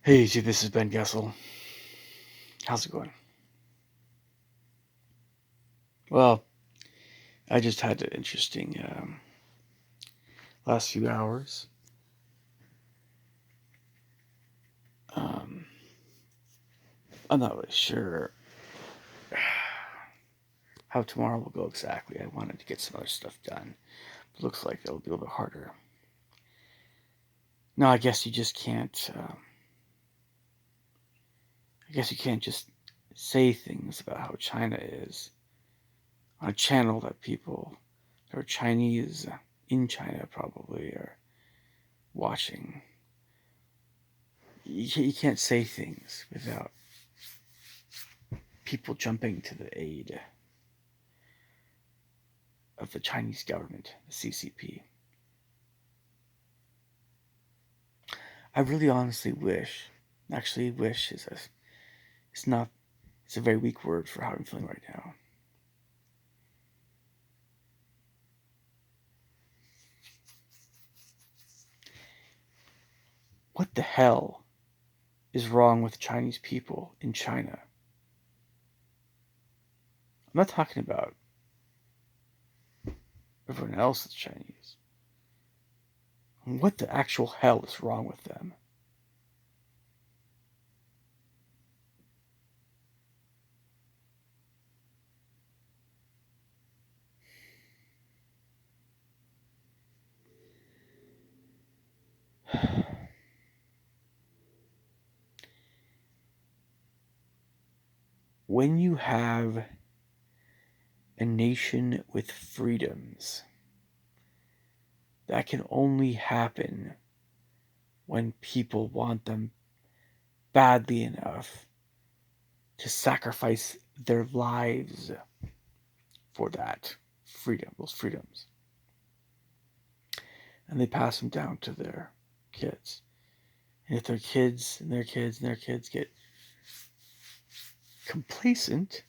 Hey, this is Ben Gessel. How's it going? Well, I just had an interesting last few hours. Um, I'm not really sure how tomorrow will go exactly. I wanted to get some other stuff done. It looks like it'll be a little bit harder. No, I guess you just can't. I guess you can't just say things about how China is on a channel that people that are Chinese in China probably are watching. You can't say things without people jumping to the aid of the Chinese government, the CCP. I really honestly wish it's not, it's a very weak word for how I'm feeling right now. What the hell is wrong with Chinese people in China? I'm not talking about everyone else that's Chinese. What the actual hell is wrong with them? When you have a nation with freedoms, that can only happen when people want them badly enough to sacrifice their lives for that freedom, those freedoms. And they pass them down to their kids. And if their kids and their kids and their kids get complacent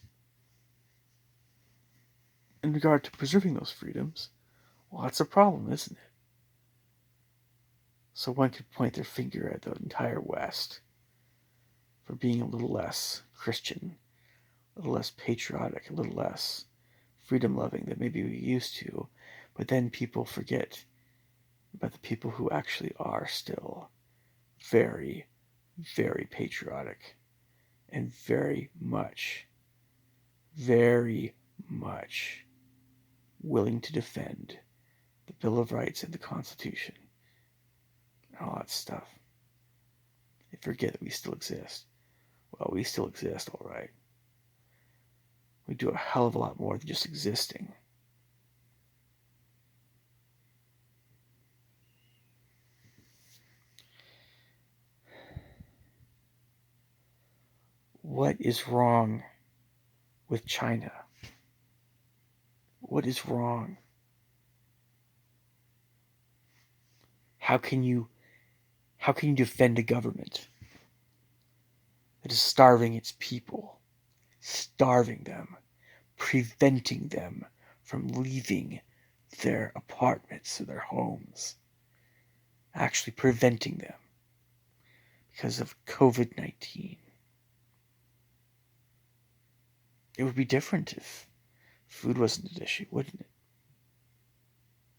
in regard to preserving those freedoms, well, that's a problem, isn't it? So one could point their finger at the entire West for being a little less Christian, a little less patriotic, a little less freedom loving than maybe we used to. But then people forget about the people who actually are still very, very patriotic and very much willing to defend the Bill of Rights and the Constitution and all that stuff. They forget that we still exist. Well, we still exist, all right. We do a hell of a lot more than just existing. What is wrong with China? What is wrong? How can you defend a government that is starving its people, starving them, preventing them from leaving their apartments or their homes, actually preventing them because of COVID-19? It would be different if food wasn't an issue, wouldn't it?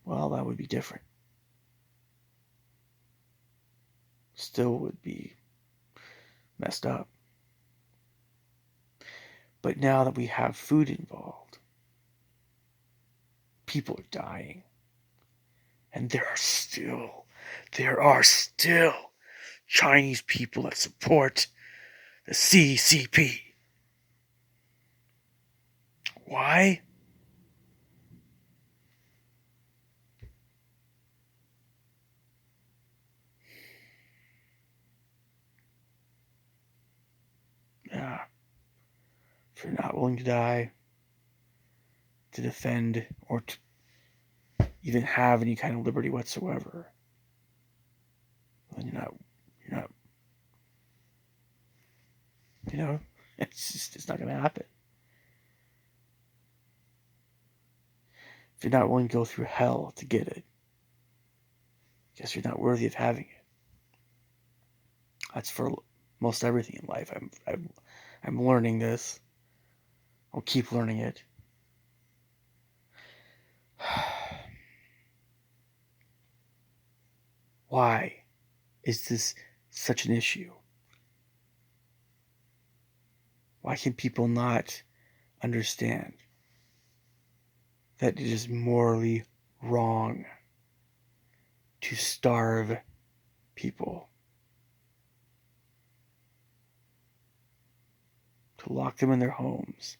Well, that would be different. Still would be messed up. But now that we have food involved, people are dying. And there are still Chinese people that support the CCP. Why? Yeah, if you're not willing to die to defend or to even have any kind of liberty whatsoever, then you're not, it's not going to happen. If you're not willing to go through hell to get it, I guess you're not worthy of having it. That's for most everything in life. I'm learning this. I'll keep learning it. Why is this such an issue? Why can people not understand that it is morally wrong to starve people, to lock them in their homes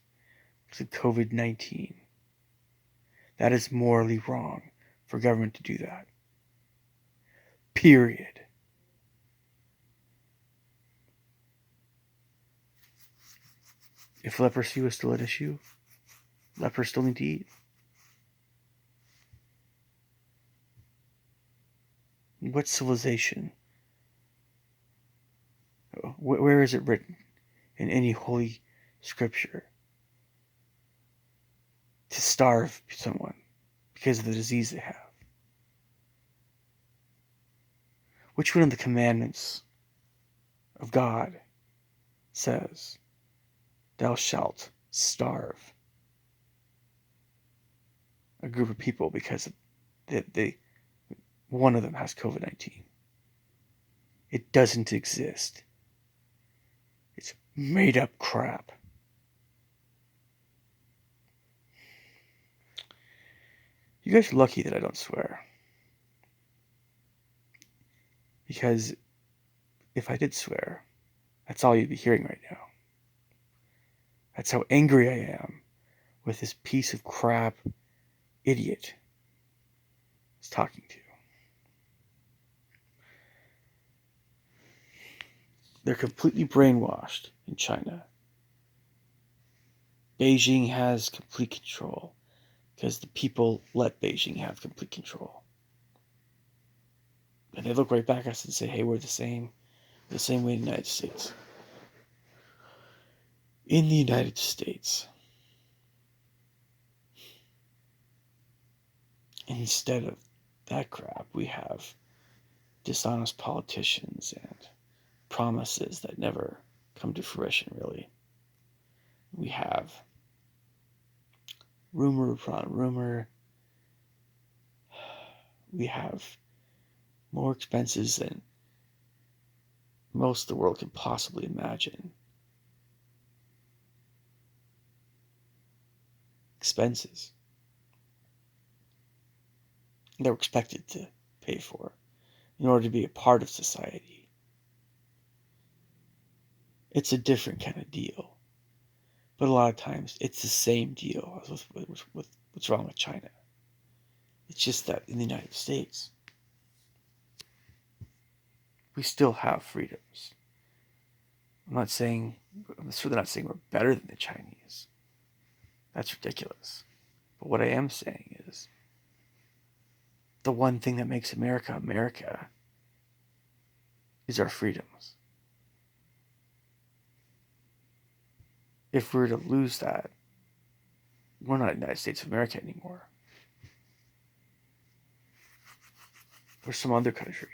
because of COVID-19? That is morally wrong for government to do that. Period. If leprosy was still an issue, lepers still need to eat. What civilization? Where is it written in any holy scripture to starve someone because of the disease they have? Which one of the commandments of God says, thou shalt starve a group of people because one of them has COVID-19? It doesn't exist. It's made up crap. You guys are lucky that I don't swear. Because if I did swear, that's all you'd be hearing right now. That's how angry I am with this piece of crap idiot I was talking to. They're completely brainwashed in China. Beijing has complete control because the people let Beijing have complete control. And they look right back at us and say, hey, we're the same way in the United States. In the United States, instead of that crap, we have dishonest politicians and promises that never come to fruition, really. We have rumor upon rumor. We have more expenses than most of the world can possibly imagine. Expenses that we're expected to pay for in order to be a part of society. It's a different kind of deal. But a lot of times, it's the same deal as with what's wrong with China. It's just that in the United States, we still have freedoms. I'm certainly not saying we're better than the Chinese. That's ridiculous. But what I am saying is, the one thing that makes America America is our freedoms. If we were to lose that, we're not the United States of America anymore. We're some other country.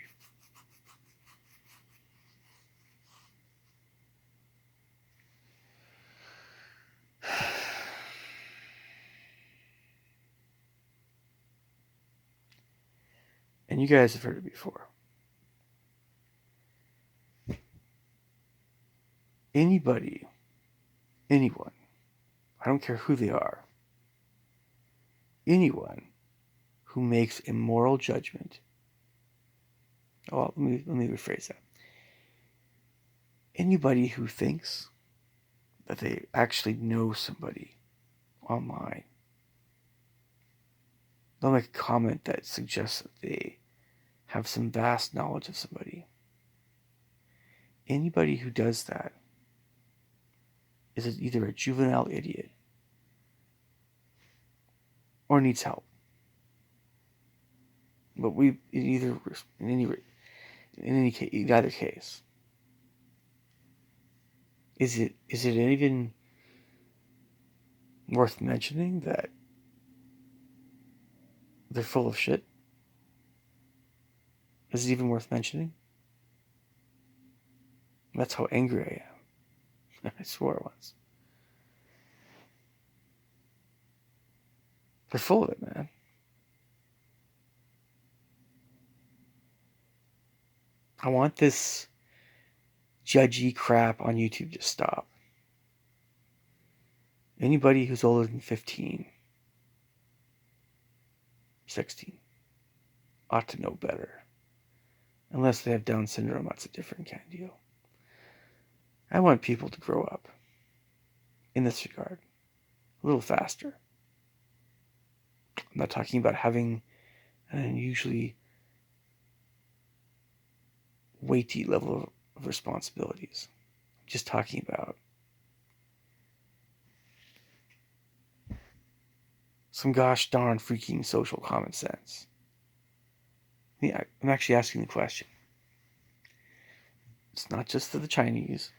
And you guys have heard it before. Anyone, I don't care who they are, anyone who makes a moral judgment, let me rephrase that. Anybody who thinks that they actually know somebody online, they'll make a comment that suggests that they have some vast knowledge of somebody. Anybody who does that is either a juvenile idiot or needs help. But in either case, is it even worth mentioning that they're full of shit? Is it even worth mentioning? That's how angry I am. I swore once. They're full of it, man. I want this judgy crap on YouTube to stop. Anybody who's older than 15, 16 ought to know better. Unless they have Down syndrome, that's a different kind of deal. I want people to grow up in this regard a little faster. I'm not talking about having an unusually weighty level of responsibilities. I'm just talking about some gosh darn freaking social common sense. Yeah, I'm actually asking the question. It's not just to the Chinese.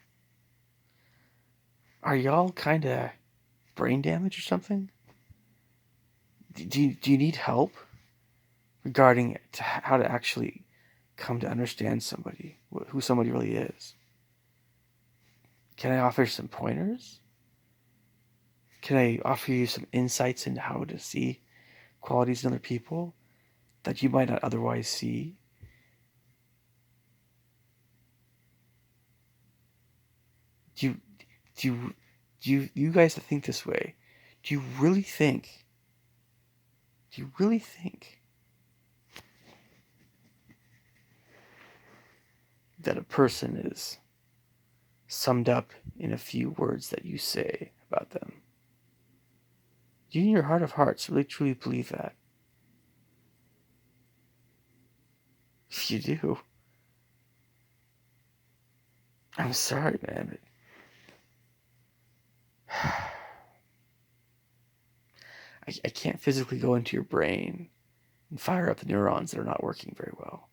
Are y'all kind of brain damaged or something? Do you need help regarding how to actually come to understand somebody, who somebody really is? Can I offer some pointers? Can I offer you some insights into how to see qualities in other people that you might not otherwise see? Do you guys that think this way, do you really think that a person is summed up in a few words that you say about them? Do you in your heart of hearts really truly believe that? If you do, I'm sorry, man. I can't physically go into your brain and fire up the neurons that are not working very well.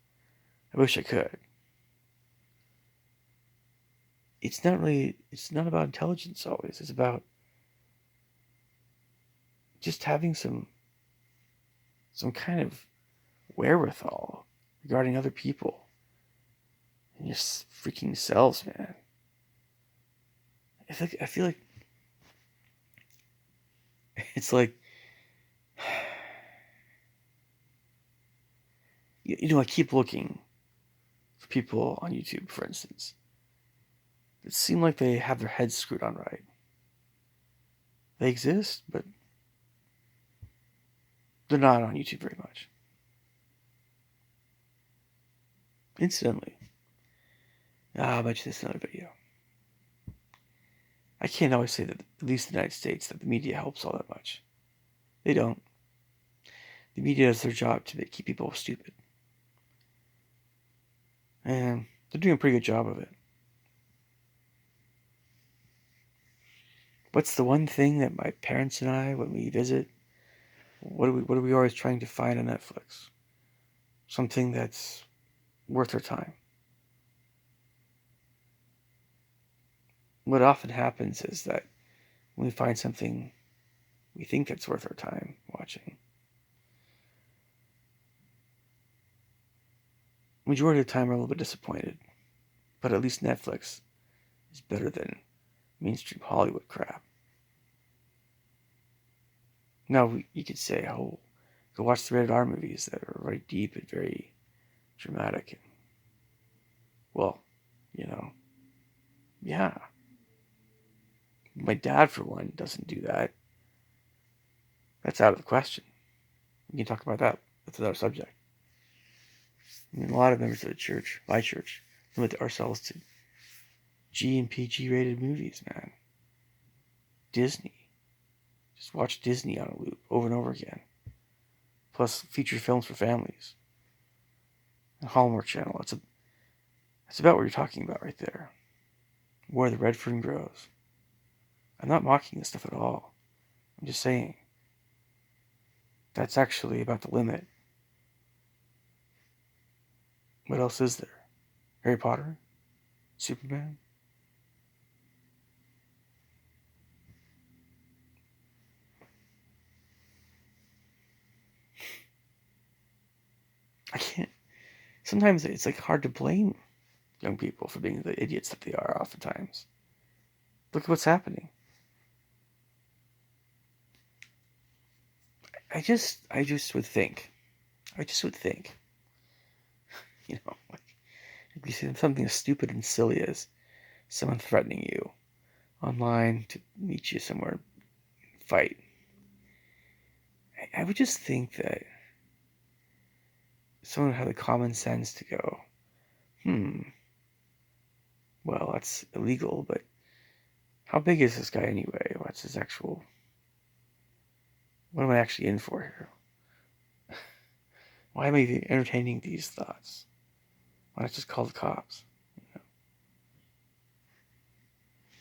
I wish I could. It's not about intelligence always. It's about just having some kind of wherewithal regarding other people and your freaking selves, man. I feel like it's like, I keep looking for people on YouTube, for instance, that seem like they have their heads screwed on right. They exist, but they're not on YouTube very much. Incidentally, I'll mention this in another video. I can't always say that, at least in the United States, that the media helps all that much. They don't. The media does their job to keep people stupid. And they're doing a pretty good job of it. What's the one thing that my parents and I, when we visit, what are we always trying to find on Netflix? Something that's worth our time. What often happens is that when we find something we think that's worth our time watching, majority of the time we're a little bit disappointed. But at least Netflix is better than mainstream Hollywood crap. Now, you could say, oh, go watch the rated R movies that are very deep and very dramatic. And, well, yeah. My dad, for one, doesn't do that. That's out of the question. We can talk about that. That's another subject. I mean, a lot of members of the church, my church, limit ourselves to G and PG rated movies, man. Disney. Just watch Disney on a loop over and over again. Plus feature films for families. The Hallmark Channel. That's about what you're talking about right there. Where the red fern grows. I'm not mocking this stuff at all. I'm just saying that's actually about the limit. What else is there? Harry Potter? Superman? I can't. Sometimes it's like hard to blame young people for being the idiots that they are oftentimes. Look at what's happening. I just would think, like you see something as stupid and silly as someone threatening you online to meet you somewhere, fight. I would just think that someone would have the common sense to go, well, that's illegal, but how big is this guy anyway? What's his actual... What am I actually in for here? Why am I even entertaining these thoughts? Why not just call the cops?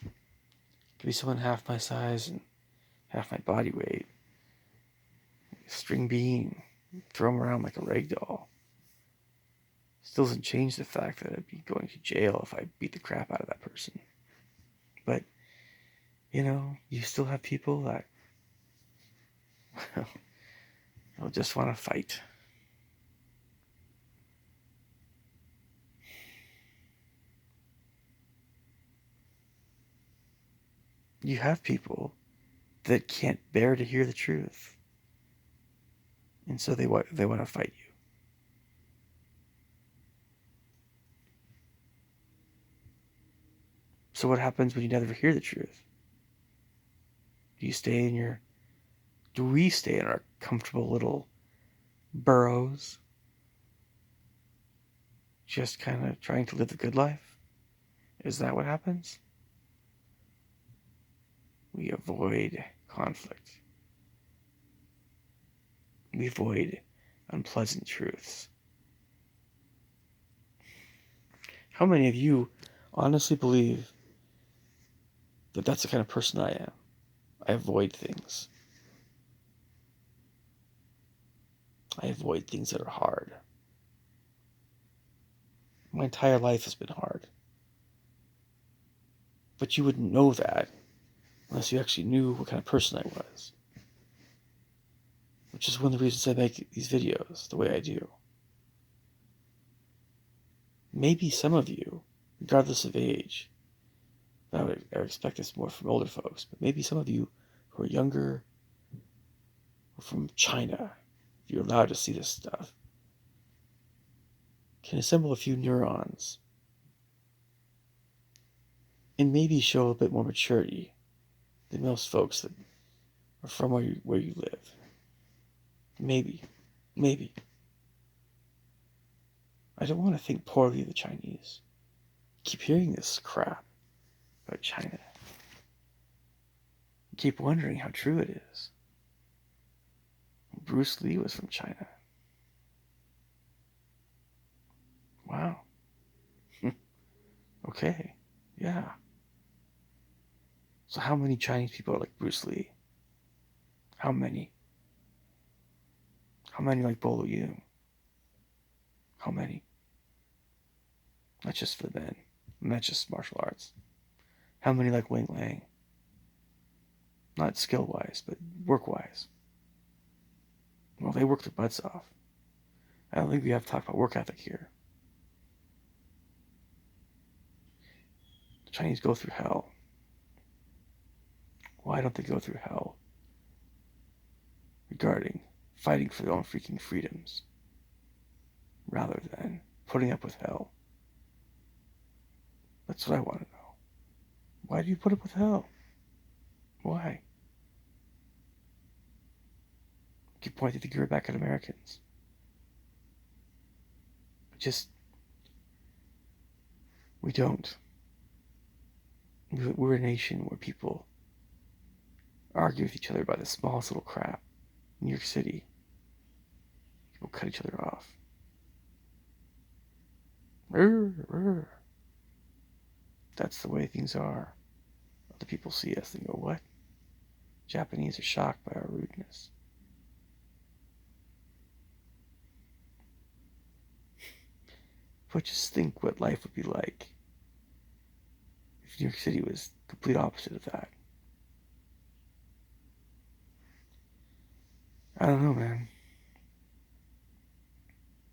Could be someone half my size and half my body weight. A string bean. Throw him around like a rag doll. Still doesn't change the fact that I'd be going to jail if I beat the crap out of that person. But, you still have people that they'll just want to fight. You have people that can't bear to hear the truth. And so they want to fight you. So what happens when you never hear the truth? Do we stay in our comfortable little burrows, just kind of trying to live the good life? Is that what happens? We avoid conflict. We avoid unpleasant truths. How many of you honestly believe that that's the kind of person I am? I avoid things. I avoid things that are hard. My entire life has been hard. But you wouldn't know that unless you actually knew what kind of person I was. Which is one of the reasons I make these videos the way I do. Maybe some of you, regardless of age, I would expect this more from older folks, but maybe some of you who are younger or from China, if you're allowed to see this stuff, can assemble a few neurons and maybe show a bit more maturity than most folks that are from where you live. Maybe. I don't want to think poorly of the Chinese. I keep hearing this crap about China. I keep wondering how true it is. Bruce Lee was from China. Wow. Okay. Yeah. So how many Chinese people are like Bruce Lee? How many? How many like Bolo Yoon? How many? Not just for the men. Not just martial arts. How many like Wing Lang? Not skill-wise, but work-wise. Well, they work their butts off. I don't think we have to talk about work ethic here. The Chinese go through hell. Why don't they go through hell regarding fighting for their own freaking freedoms rather than putting up with hell? That's what I want to know. Why do you put up with hell? Why? You keep pointing the finger back at Americans. We don't. We're a nation where people argue with each other about the smallest little crap. New York City, people cut each other off. That's the way things are. Other people see us and go, what? Japanese are shocked by our rudeness. But just think what life would be like if New York City was the complete opposite of that. I don't know, man.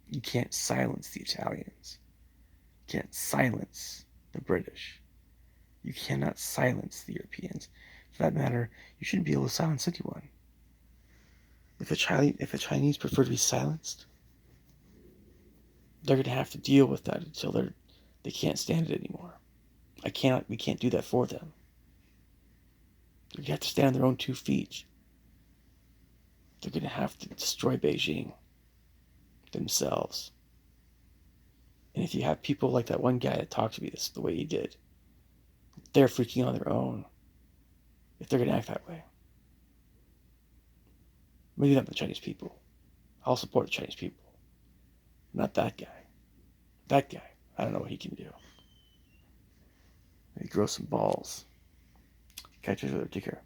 You can't silence the Italians. You can't silence the British. You cannot silence the Europeans. For that matter, you shouldn't be able to silence anyone. If the Chinese prefer to be silenced, they're going to have to deal with that until they can't stand it anymore. We can't do that for them. They have to stand on their own 2 feet. They're going to have to destroy Beijing themselves. And if you have people like that one guy that talked to me the way he did, they're freaking on their own if they're going to act that way. Maybe not the Chinese people. I'll support the Chinese people. Not that guy. That guy, I don't know what he can do. Maybe grow some balls. Catch you later. Take care.